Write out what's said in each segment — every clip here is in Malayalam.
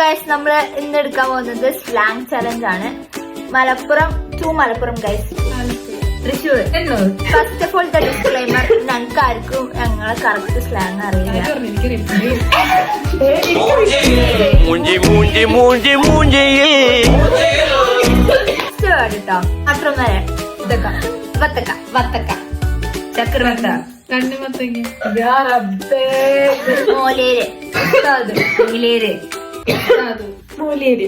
ഗൈസ് നമ്മള് ഇന്ന് എടുക്കാൻ പോകുന്നത് സ്ലാങ് ചലഞ്ച് ആണ്. Malappuram to Malappuram guys, Thrissur. First of all the disclaimer, ഞങ്ങൾക്ക് ആർക്കും ഞങ്ങളെ കറക്റ്റ് സ്ലാങ് അറിയില്ല. കേട്ടോ മാത്രം വരെ ഇതൊക്കെ വത്തക്ക വത്തക്ക ചക്രവത്ത മോലേര്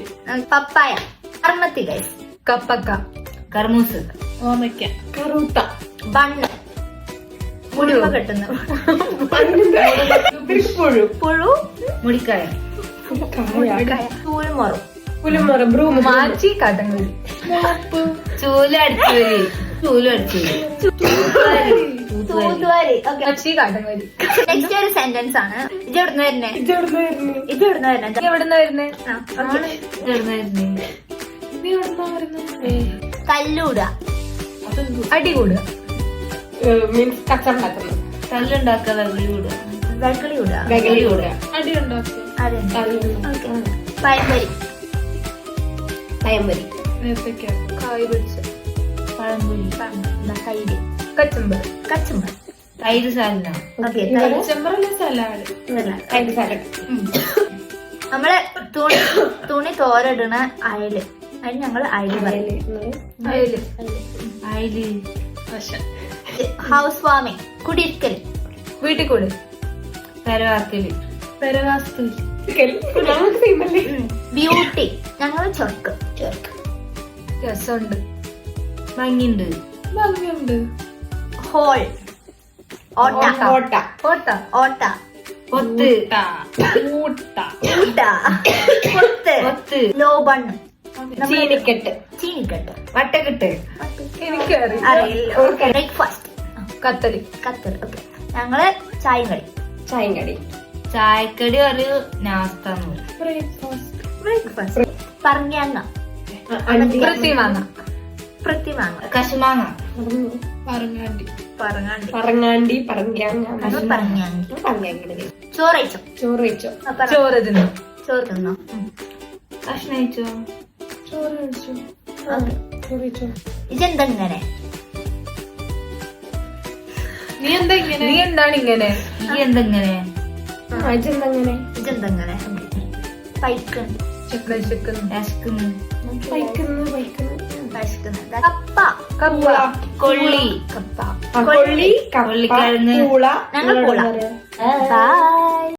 പപ്പായ കർമ്മത്തി ഗൈസ്, കപ്പക്ക കർമൂസ് ഓമയ്ക്ക കറൂത്ത ബണ്ണ് മുടിവ കെട്ടുന്നു പുഴു മുടിക്കായ ചൂലുമൊറും പുലിമുറ ബ്രൂം മാച്ചി കാട്ടങ്ങൂരി ചൂലടിച്ചു മാച്ചി കാട്ടങ്ങൂരി. നെക്സ്റ്റ് ഒരു സെന്റൻസ് ആണ്. ഇത് എവിടുന്ന് വരുന്നേ? ഇത് എവിടുന്ന് വരുന്നേ? എവിടുന്ന വരുന്നേ? കല്ലൂട, അടി കൂടുക മീൻസ് കച്ചണ്ടാക്കുന്നത്. കല്ലുണ്ടാക്കുക, അടി ഉണ്ടാക്കുക പഴംപരി കായ് പിടിച്ച പഴംപൊരി തൈര് കച്ചമ്പർ തൈര് സാലഡ്. ഓക്കെ, കച്ചമ്പറല്ല സലാഡ്. തൈര് സാലഡ്. നമ്മള് തുണി തോരടണ അയല്, അതിന് ഞങ്ങള് അയല് പറയും. ഹൗസ് വാമിങ് കുടിയിരിക്കല്, വീട്ടിൽ കൂടെ പെരവാക്കല്, ബ്യൂട്ടി ഞങ്ങള് ചൊർക്ക് രസമുണ്ട് ഭംഗിയുണ്ട്, ഭംഗിയുണ്ട്. ഹോൾ ഓട്ട ഓട്ട ഓട്ട ഓട്ട പൊത്ത് ഊട്ട പൊത്ത് ലോബണ്ണ് ചീനിക്കെട്ട് വട്ടക്കെട്ട് എനിക്കറിയില്ല. ബ്രേക്ക്ഫാസ്റ്റ് കത്തല് ഓക്കെ. ഞങ്ങള് ചായയും കടി ചായക്കടി ഒരു നാസ്ത ബ്രേക്ക്ഫാസ്റ്റ് പറഞ്ഞാങ്ങ പ്രതിമാങ്ങ കശുമാങ്ങ പറങ്ങാണ്ടി ചോറ് തിന്നോ കഷ്ണയിച്ചോ ഇതെന്തെങ്ങനെ നീ എന്താണ് ഇങ്ങനെ ഇതെന്തെങ്ങനെ പൈക്കൻ കൊള്ളിക്കിഴങ്ങ് ഞങ്ങൾ പൂള. ബൈ.